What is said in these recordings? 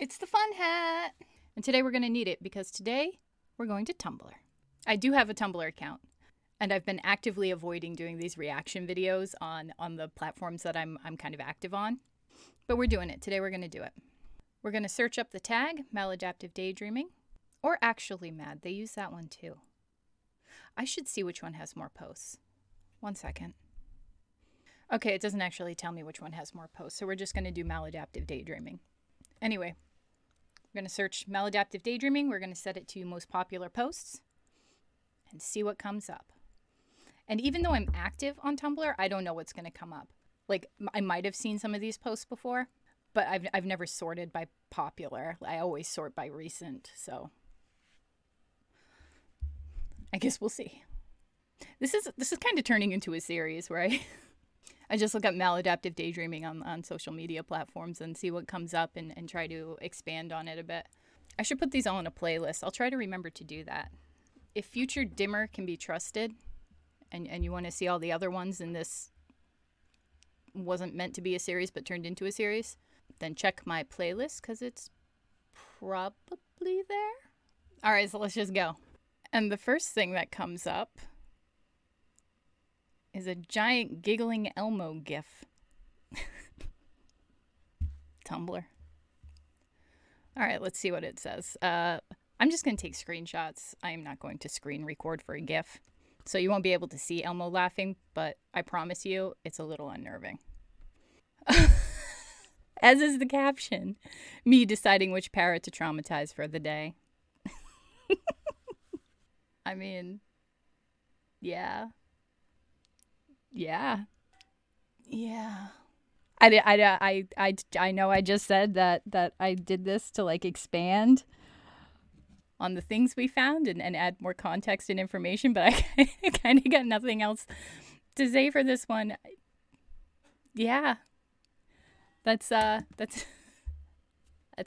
It's the fun hat. And today we're going to need it because today we're going to Tumblr. I do have a Tumblr account, and I've been actively avoiding doing these reaction videos on the platforms that I'm kind of active on. But we're doing it. Today we're going to do it. We're going to search up the tag Maladaptive Daydreaming, or Actually Mad. They use that one too. I should see which one has more posts. 1 second. Okay, it doesn't actually tell me which one has more posts, so we're just going to do Maladaptive Daydreaming. Anyway, we're going to search Maladaptive Daydreaming. We're going to set it to most popular posts and see what comes up. And even though I'm active on Tumblr, I don't know what's going to come up. Like, I might have seen some of these posts before, but I've never sorted by popular. I always sort by recent, so I guess we'll see. This is kind of turning into a series where I just look up Maladaptive Daydreaming on social media platforms and see what comes up and try to expand on it a bit. I should put these all in a playlist. I'll try to remember to do that. If Future Dimmer can be trusted, and you want to see all the other ones, and this wasn't meant to be a series but turned into a series, then check my playlist because it's probably there. All right, so let's just go. And the first thing that comes up is a giant giggling Elmo gif. Tumblr. All right, let's see what it says. I'm just going to take screenshots. I am not going to screen record for a gif. So you won't be able to see Elmo laughing, but I promise you it's a little unnerving. As is the caption. Me deciding which parrot to traumatize for the day. I mean, yeah. Yeah. I know I just said that I did this to like expand on the things we found and add more context and information, but I kind of got nothing else to say for this one. Yeah. That's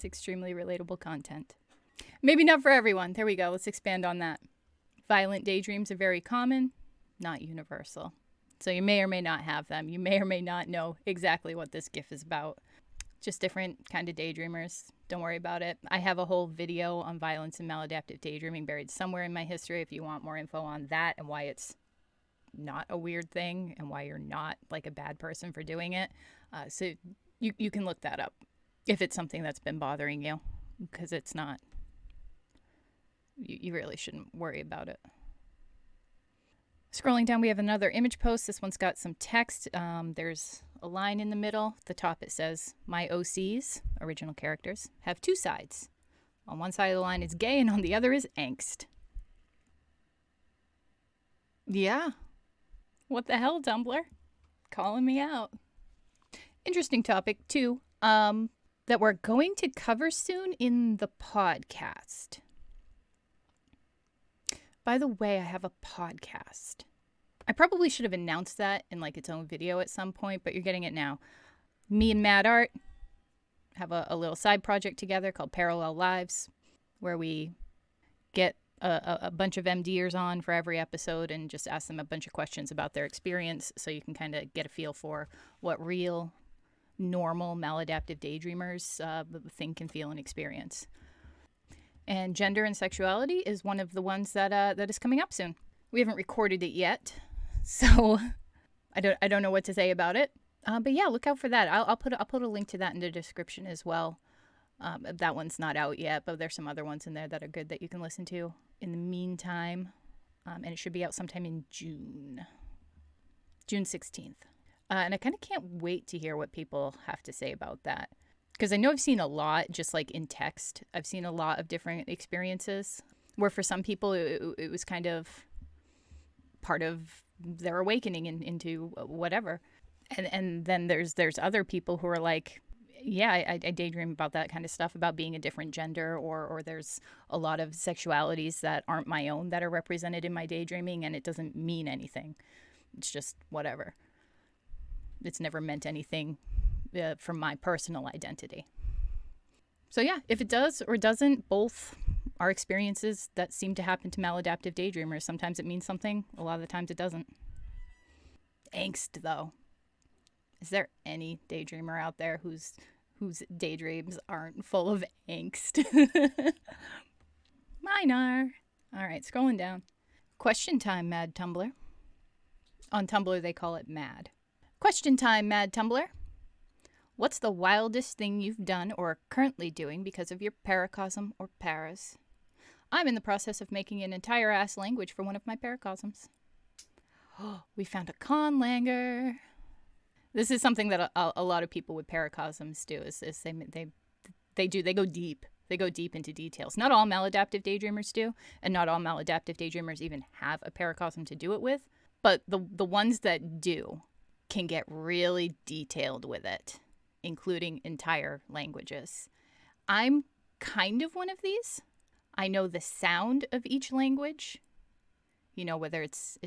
extremely relatable content. Maybe not for everyone. There we go. Let's expand on that. Violent daydreams are very common, not universal. So you may or may not have them. You may or may not know exactly what this GIF is about. Just different kind of daydreamers. Don't worry about it. I have a whole video on violence and maladaptive daydreaming buried somewhere in my history if you want more info on that and why it's not a weird thing and why you're not like a bad person for doing it. So you can look that up if it's something that's been bothering you, because it's not. You really shouldn't worry about it. Scrolling down, we have another image post. This one's got some text. There's a line in the middle. At the top it says, "My OCs," original characters, "have two sides. On one side of the line is gay and on the other is angst." Yeah. What the hell, Tumblr? Calling me out. Interesting topic, too, that we're going to cover soon in the podcast. By the way, I have a podcast. I probably should have announced that in like its own video at some point, but you're getting it now. Me and Mad Art have a little side project together called Parallel Lives, where we get a bunch of MDers on for every episode and just ask them a bunch of questions about their experience so you can kind of get a feel for what real, normal, maladaptive daydreamers think and feel and experience. And gender and sexuality is one of the ones that is coming up soon. We haven't recorded it yet, so I don't know what to say about it. But yeah, look out for that. I'll put a link to that in the description as well. That one's not out yet, but there's some other ones in there that are good that you can listen to in the meantime. And it should be out sometime in June 16th. And I kind of can't wait to hear what people have to say about that. Because I know I've seen a lot, just like in text, I've seen a lot of different experiences where for some people it was kind of part of their awakening into whatever. And then there's other people who are like, yeah, I daydream about that kind of stuff, about being a different gender, or there's a lot of sexualities that aren't my own that are represented in my daydreaming, and it doesn't mean anything. It's just whatever. It's never meant anything from my personal identity. So yeah, if it does or doesn't, both are experiences that seem to happen to maladaptive daydreamers. Sometimes it means something, a lot of the times it doesn't. Angst, though. Is there any daydreamer out there who's whose daydreams aren't full of angst. Mine are. All right, scrolling down. Question time, Mad Tumblr. On Tumblr, they call it Mad. Question time, Mad Tumblr. What's the wildest thing you've done or are currently doing because of your paracosm or paras? I'm in the process of making an entire ass language for one of my paracosms. Oh, we found a conlanger. This is something that a lot of people with paracosms do. Is they go deep. They go deep into details. Not all maladaptive daydreamers do, and not all maladaptive daydreamers even have a paracosm to do it with. But the ones that do can get really detailed with it, including entire languages. I'm kind of one of these. I know the sound of each language, you know, whether it's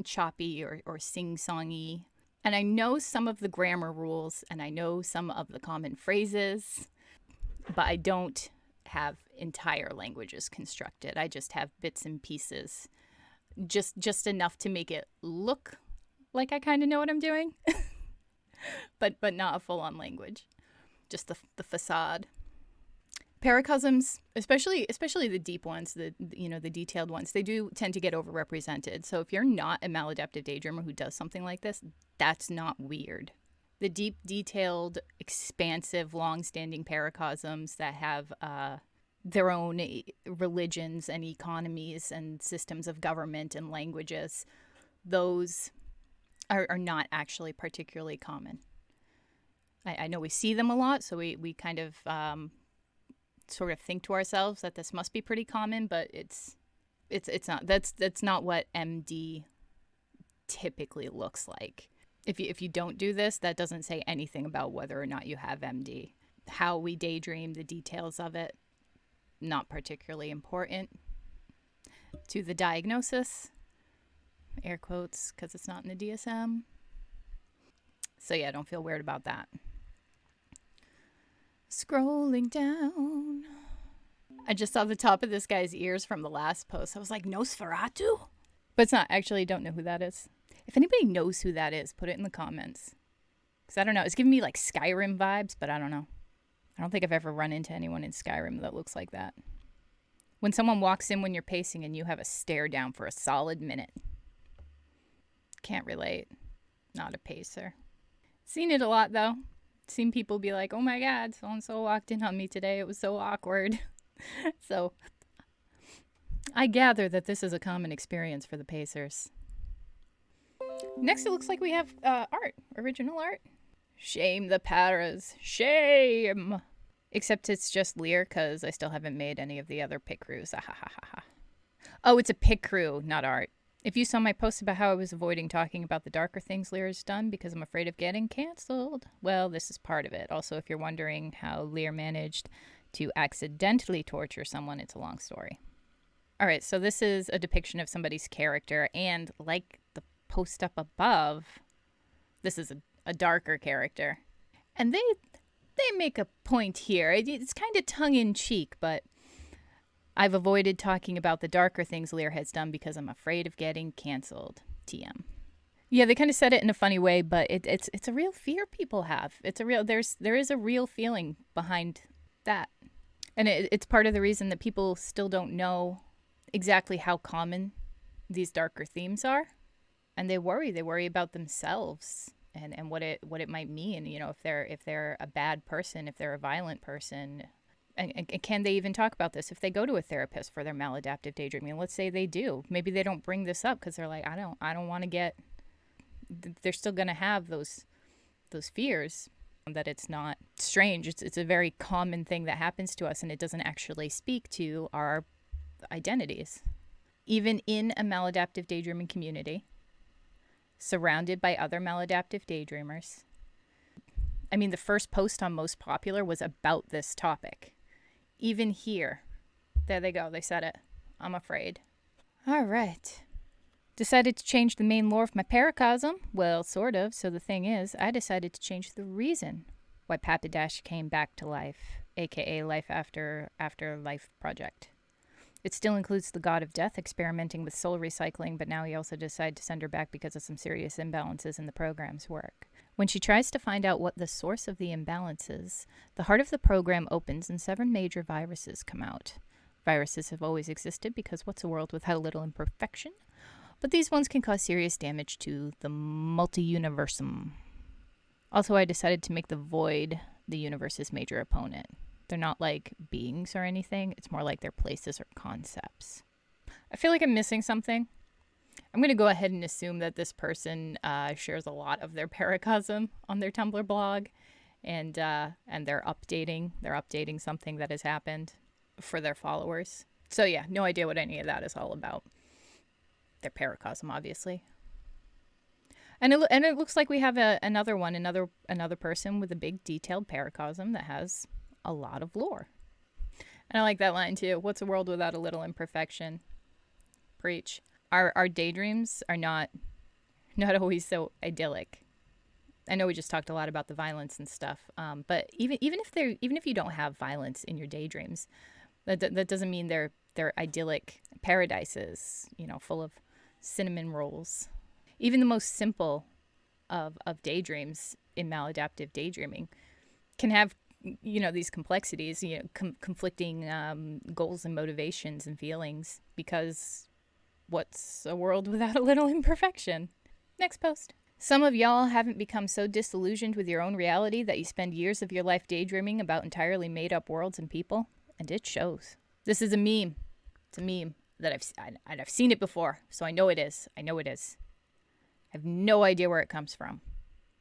choppy or sing-songy. And I know some of the grammar rules, and I know some of the common phrases, but I don't have entire languages constructed. I just have bits and pieces, just enough to make it look like I kind of know what I'm doing, but not a full-on language, just the facade. Paracosms, especially the deep ones, the detailed ones, they do tend to get overrepresented. So if you're not a maladaptive daydreamer who does something like this, that's not weird. The deep, detailed, expansive, long-standing paracosms that have their own religions and economies and systems of government and languages, those are not actually particularly common. I know we see them a lot, so we kind of sort of think to ourselves that this must be pretty common, but it's not. That's not what MD typically looks like. If you don't do this, that doesn't say anything about whether or not you have MD. How we daydream, the details of it, not particularly important to the diagnosis. Air quotes, because it's not in the DSM. So yeah, don't feel weird about that. Scrolling down. I just saw the top of this guy's ears from the last post. I was like, Nosferatu? But it's not. Actually, don't know who that is. If anybody knows who that is, put it in the comments. Because I don't know. It's giving me like Skyrim vibes, but I don't know. I don't think I've ever run into anyone in Skyrim that looks like that. When someone walks in when you're pacing and you have a stare down for a solid minute. Can't relate. Not a pacer. Seen it a lot, though. Seen people be like, oh my God, so-and-so walked in on me today. It was so awkward. So I gather that this is a common experience for the pacers. Next, it looks like we have art. Original art. Shame the paras. Shame. Except it's just Lear, because I still haven't made any of the other pick crews. Oh, it's a pick crew, not art. If you saw my post about how I was avoiding talking about the darker things Lear has done because I'm afraid of getting canceled, well, this is part of it. Also, if you're wondering how Lear managed to accidentally torture someone, it's a long story. All right, so this is a depiction of somebody's character, and like the post up above, this is a darker character. And they make a point here. It's kind of tongue-in-cheek, but I've avoided talking about the darker things Lear has done because I'm afraid of getting canceled. TM. Yeah, they kind of said it in a funny way, but it's a real fear people have. There is a real feeling behind that. And it's part of the reason that people still don't know exactly how common these darker themes are. And they worry about themselves and what it might mean, you know, if they're a bad person, if they're a violent person. And can they even talk about this if they go to a therapist for their maladaptive daydreaming? Let's say they do. Maybe they don't bring this up because they're like, I don't want to get. They're still going to have those fears that it's not strange. It's a very common thing that happens to us, and it doesn't actually speak to our identities. Even in a maladaptive daydreaming community, surrounded by other maladaptive daydreamers. I mean, the first post on Most Popular was about this topic. Even here. There they go. They said it. I'm afraid. All right. Decided to change the main lore of my paracosm. Well, sort of. So the thing is, I decided to change the reason why Papaddash came back to life, aka Life After Life Project. It still includes the god of death experimenting with soul recycling, but now he also decided to send her back because of some serious imbalances in the program's work. When she tries to find out what the source of the imbalance is, the heart of the program opens and 7 major viruses come out. Viruses have always existed because what's a world without a little imperfection? But these ones can cause serious damage to the multi-universum. Also, I decided to make the void the universe's major opponent. They're not like beings or anything. It's more like they're places or concepts. I feel like I'm missing something. I'm going to go ahead and assume that this person shares a lot of their paracosm on their Tumblr blog, and they're updating something that has happened for their followers. So yeah, no idea what any of that is all about. Their paracosm, obviously. And it looks like we have another person with a big detailed paracosm that has a lot of lore. And I like that line too. What's a world without a little imperfection? Preach. Our daydreams are not always so idyllic. I know we just talked a lot about the violence and stuff, but even if you don't have violence in your daydreams, that doesn't mean they're idyllic paradises, full of cinnamon rolls. Even the most simple of daydreams in maladaptive daydreaming can have these complexities, conflicting goals and motivations and feelings, because what's a world without a little imperfection? Next post. Some of y'all haven't become so disillusioned with your own reality that you spend years of your life daydreaming about entirely made-up worlds and people, and it shows. This is a meme. It's a meme that I've seen it before, so I know it is. I have no idea where it comes from,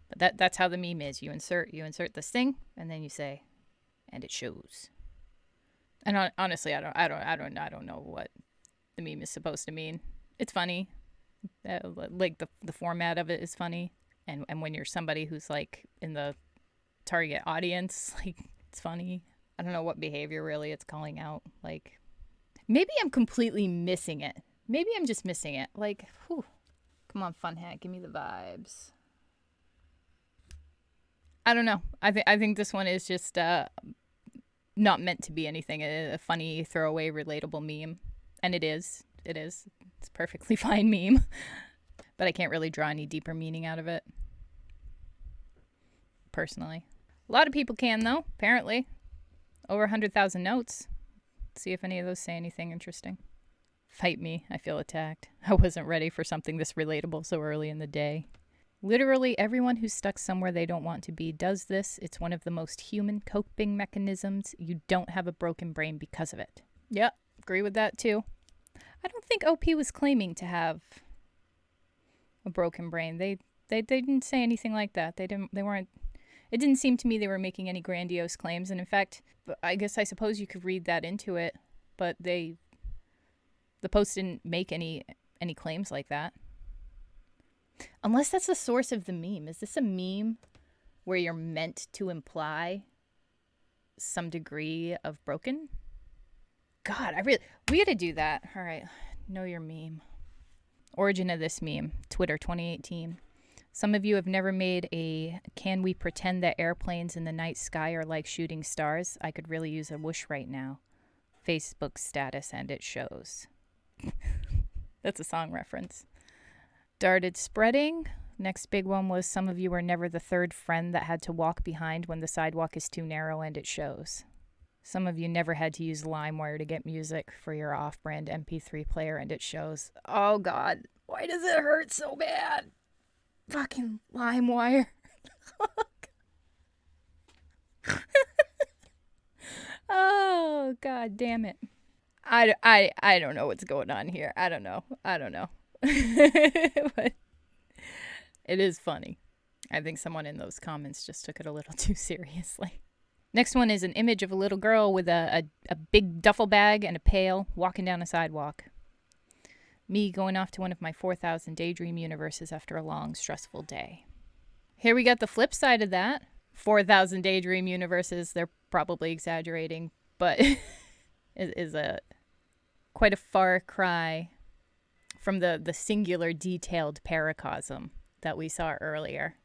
but that's how the meme is. You insert this thing, and then you say, and it shows. And honestly, I don't know what the meme is supposed to mean. It's funny. Like the format of it is funny. And when you're somebody who's like in the target audience, like, it's funny. I don't know what behavior really it's calling out. Like, maybe I'm completely missing it. Maybe I'm just missing it. Like, whew. Come on, fun hat, give me the vibes. I don't know. I think this one is just not meant to be anything. A funny, throwaway, relatable meme. And it is. It's a perfectly fine meme. But I can't really draw any deeper meaning out of it. Personally. A lot of people can, though, apparently. Over 100,000 notes. Let's see if any of those say anything interesting. Fight me. I feel attacked. I wasn't ready for something this relatable so early in the day. Literally everyone who's stuck somewhere they don't want to be does this. It's one of the most human coping mechanisms. You don't have a broken brain because of it. Yep, agree with that too. I don't think OP was claiming to have a broken brain. They didn't say anything like that. They weren't. It didn't seem to me they were making any grandiose claims. And in fact, I suppose you could read that into it, but the post didn't make any claims like that. Unless that's the source of the meme. Is this a meme where you're meant to imply some degree of broken? God, we gotta do that. All right, know your meme. Origin of this meme, Twitter 2018. Some of you have never made a can we pretend that airplanes in the night sky are like shooting stars? I could really use a whoosh right now. Facebook status, and it shows. That's a song reference. Started spreading. Next big one was some of you were never the third friend that had to walk behind when the sidewalk is too narrow, and it shows. Some of you never had to use LimeWire to get music for your off-brand MP3 player, and it shows. Oh God, why does it hurt so bad? Fucking LimeWire. Oh God damn it. I don't know what's going on here. I don't know. But it is funny. I think someone in those comments just took it a little too seriously. Next one is an image of a little girl with a big duffel bag and a pail walking down a sidewalk. Me going off to one of my 4,000 daydream universes after a long, stressful day. Here we got the flip side of that. 4,000 daydream universes, they're probably exaggerating, but it is quite a far cry from the singular detailed paracosm that we saw earlier.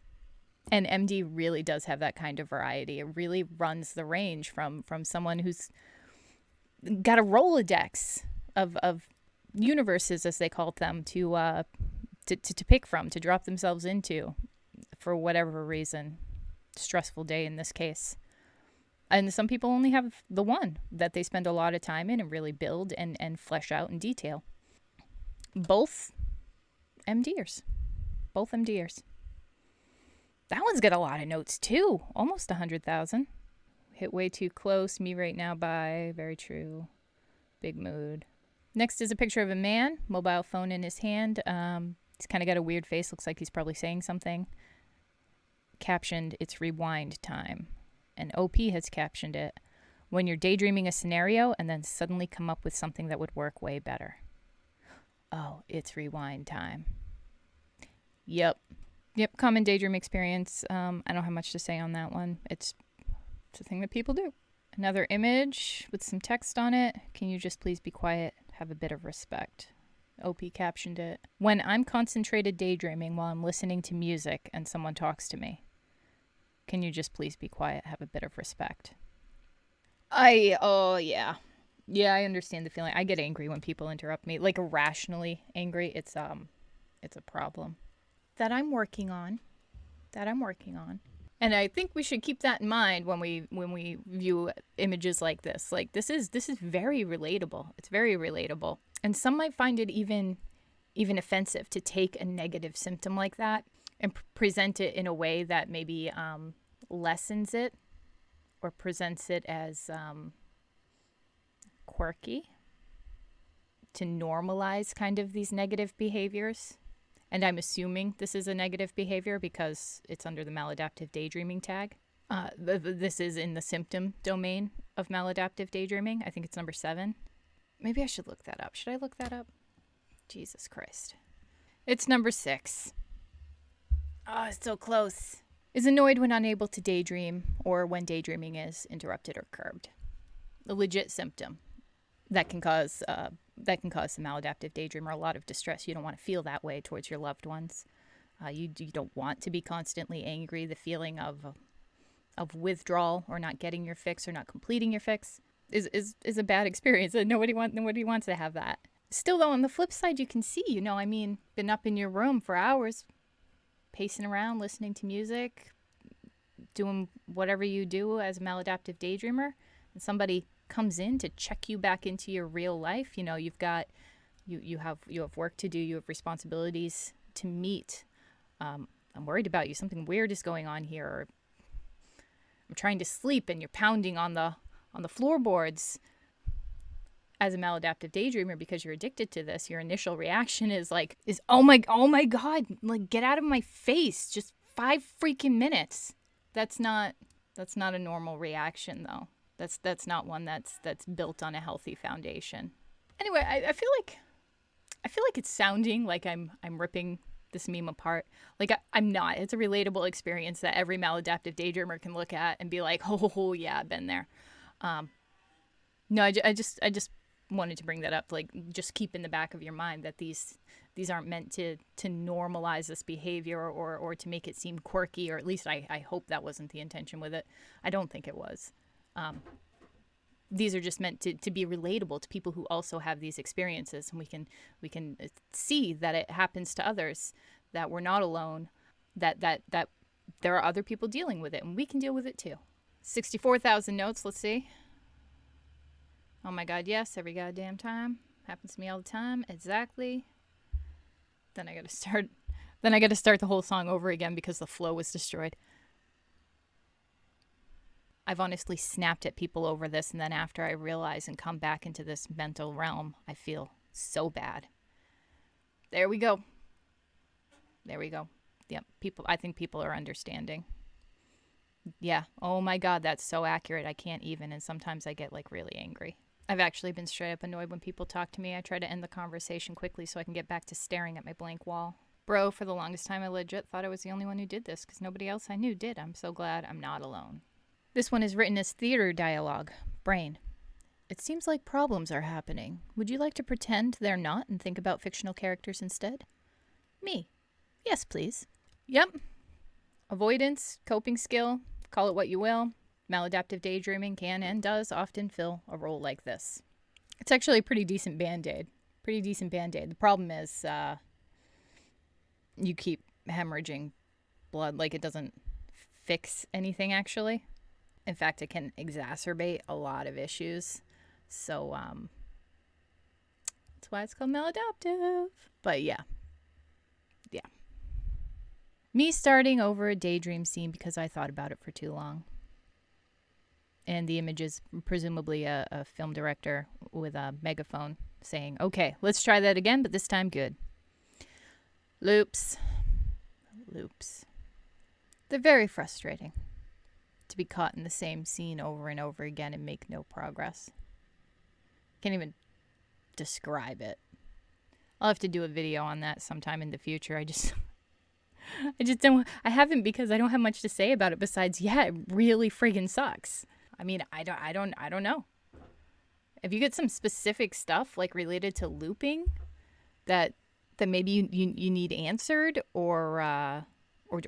And MD really does have that kind of variety. It really runs the range from someone who's got a Rolodex of universes, as they called them, to pick from, to drop themselves into. for whatever reason, stressful day in this case. And some people only have the one that they spend a lot of time in and really build and flesh out in detail. Both MDers. Both MDers. That one's got a lot of notes too. Almost 100,000. Hit way too close. Me right now by. Very true. Big mood. Next is a picture of a man. Mobile phone in his hand. He's kind of got a weird face. Looks like he's probably saying something. Captioned, it's rewind time. And OP has captioned it. When you're daydreaming a scenario and then suddenly come up with something that would work way better. Oh, it's rewind time. Yep, common daydream experience. I don't have much to say on that one. It's a thing that people do. Another image with some text on it. Can you just please be quiet? Have a bit of respect. OP captioned it. When I'm concentrated daydreaming while I'm listening to music and someone talks to me. Can you just please be quiet? Have a bit of respect. Yeah, I understand the feeling. I get angry when people interrupt me, like irrationally angry. It's a problem that I'm working on. And I think we should keep that in mind when we view images like this. Like this is very relatable. It's very relatable. And some might find it even offensive to take a negative symptom like that and present it in a way that maybe lessens it or presents it as quirky, to normalize kind of these negative behaviors. And I'm assuming this is a negative behavior because it's under the maladaptive daydreaming tag. This is in the symptom domain of maladaptive daydreaming. I think it's number 7. Maybe I should look that up. Should I look that up? Jesus Christ. It's number 6. Oh, it's so close. Is annoyed when unable to daydream or when daydreaming is interrupted or curbed. A legit symptom that can cause the maladaptive daydreamer a lot of distress. You don't want to feel that way towards your loved ones. You don't want to be constantly angry. The feeling of withdrawal or not getting your fix or not completing your fix is a bad experience. Nobody wants to have that. Still, though, on the flip side, you can see, been up in your room for hours, pacing around, listening to music, doing whatever you do as a maladaptive daydreamer, and somebody comes in to check you back into your real life. You have work to do, you have responsibilities to meet. I'm worried about you. Something weird is going on here. Or I'm trying to sleep and you're pounding on the floorboards. As a maladaptive daydreamer, because you're addicted to this, your initial reaction is oh my God, like get out of my face, just 5 freaking minutes. That's not a normal reaction though. That's not one that's built on a healthy foundation. Anyway, I feel like it's sounding like I'm ripping this meme apart. Like I'm not. It's a relatable experience that every maladaptive daydreamer can look at and be like, oh yeah, I've been there. No, I just wanted to bring that up. Like, just keep in the back of your mind that these aren't meant to normalize this behavior or to make it seem quirky, or at least I hope that wasn't the intention with it. I don't think it was. These are just meant to be relatable to people who also have these experiences, and we can see that it happens to others, that we're not alone, that there are other people dealing with it, and we can deal with it too. 64,000 notes. Let's see. Oh my God, yes, every goddamn time. Happens to me all the time. Exactly. Then I gotta start the whole song over again because the flow was destroyed. I've honestly snapped at people over this, and then after I realize and come back into this mental realm, I feel so bad. There we go. Yep, I think people are understanding. Yeah, oh my God, that's so accurate. I can't even, and sometimes I get really angry. I've actually been straight up annoyed when people talk to me. I try to end the conversation quickly so I can get back to staring at my blank wall. Bro, for the longest time I legit thought I was the only one who did this because nobody else I knew did. I'm so glad I'm not alone. This one is written as theater dialogue. Brain. It seems like problems are happening. Would you like to pretend they're not and think about fictional characters instead? Me. Yes, please. Yep. Avoidance, coping skill, call it what you will. Maladaptive daydreaming can and does often fill a role like this. It's actually a pretty decent Band-Aid. The problem is you keep hemorrhaging blood. Like, it doesn't fix anything, actually. In fact, it can exacerbate a lot of issues. So, that's why it's called maladaptive. But yeah. Me starting over a daydream scene because I thought about it for too long. And the image is presumably a film director with a megaphone saying, okay, let's try that again, but this time good. Loops. They're very frustrating to be caught in the same scene over and over again and make no progress. Can't even describe it. I'll have to do a video on that sometime in the future. I just don't. I haven't because I don't have much to say about it besides, yeah, it really friggin' sucks. I mean, I don't know. If you get some specific stuff like related to looping that maybe you need answered or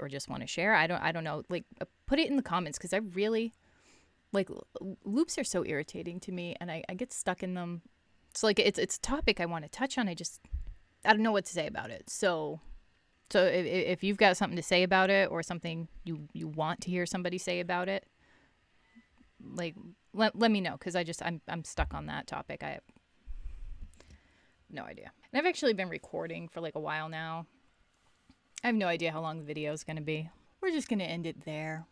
just want to share, I don't know. Like, put it in the comments because I really like loops are so irritating to me, and I get stuck in them. It's like it's a topic I want to touch on. I don't know what to say about it. So if you've got something to say about it or something you want to hear somebody say about it, like let me know because I'm stuck on that topic. I have no idea. And I've actually been recording for like a while now. I have no idea how long the video is going to be. We're just going to end it there.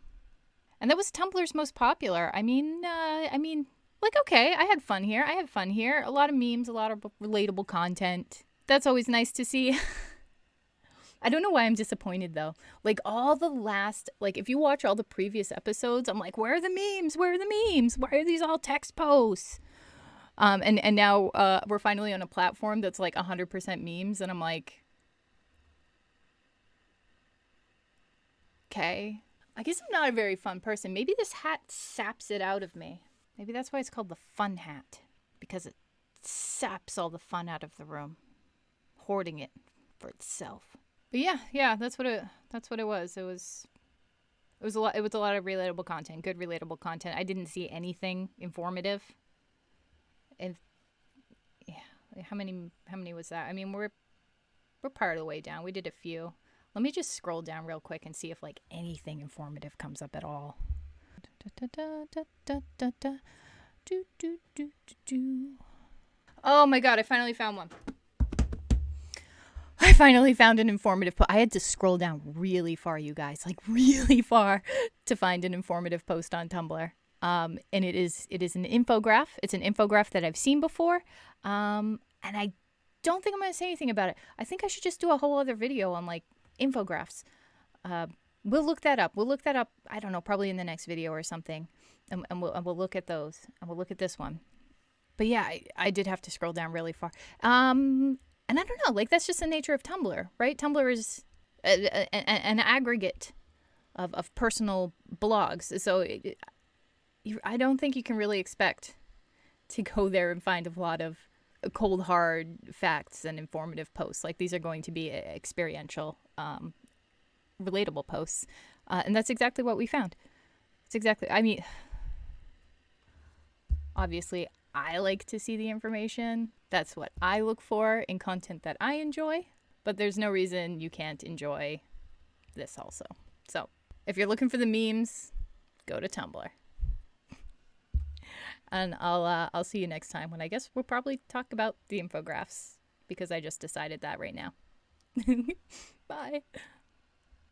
And that was Tumblr's most popular. I mean, like, okay, I had fun here. A lot of memes, a lot of relatable content. That's always nice to see. I don't know why I'm disappointed, though. Like, if you watch all the previous episodes, I'm like, where are the memes? Why are these all text posts? And now we're finally on a platform that's like 100% memes, and I'm like, okay. I guess I'm not a very fun person. Maybe this hat saps it out of me. Maybe that's why it's called the fun hat, because it saps all the fun out of the room, hoarding it for itself. But yeah, that's what it was. It was a lot of relatable content, good relatable content. I didn't see anything informative. And yeah, how many was that? I mean, we're part of the way down. We did a few. Let me just scroll down real quick and see if like anything informative comes up at all. Oh my god, I finally found one. I finally found an informative post. I had to scroll down really far, you guys, like really far to find an informative post on Tumblr. And it is an infograph. It's an infograph that I've seen before. And I don't think I'm going to say anything about it. I think I should just do a whole other video on like infographics. We'll look that up. I don't know, probably in the next video or something. And we'll look at those. And we'll look at this one. But yeah, I did have to scroll down really far. And I don't know, like that's just the nature of Tumblr, right? Tumblr is an aggregate of personal blogs. So I don't think you can really expect to go there and find a lot of cold, hard facts and informative posts. Like these are going to be experiential, relatable posts. And that's exactly what we found. Obviously, I like to see the information. That's what I look for in content that I enjoy. But there's no reason you can't enjoy this also. So if you're looking for the memes, go to Tumblr. And I'll see you next time when I guess we'll probably talk about the infographics because I just decided that right now. Bye.